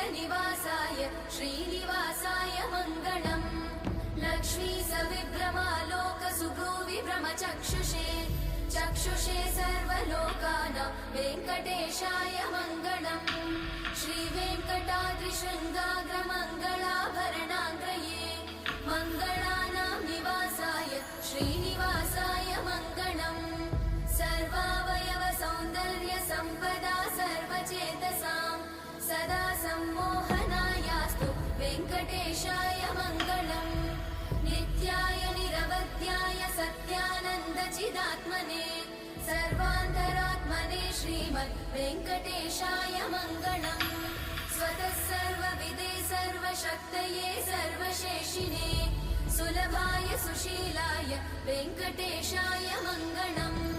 वैकुण्ठनिवासाय श्रीनिवासाय मङ्गलम् लक्ष्मी सविभ्रमालोकसुभ्रूविभ्रमचक्षुषे चक्षुषे सर्वलोकानां वेङ्कटेशाय मङ्गलम् श्रीवेङ्कटाद्रिशृङ्गाग्रमङ्गलाभरणाङ्ग्रये मङ्गलानां निवासाय श्रीनिवासाय मङ्गलम् सर्वावयव सौन्दर्य सम्पदा सर्वचेतसां सदा सम्मोहनायास्तु वेङ्कटेशाय मङ्गलम् नित्याय निरवध्याय सत्यानन्दचिदात्मने सर्वान्तरात्मने श्रीमद् वेङ्कटेशाय मङ्गलम् स्वतः सर्वविदे सर्वशक्तये सर्वशेषिणे सुलभाय सुशीलाय वेङ्कटेशाय मङ्गलम्।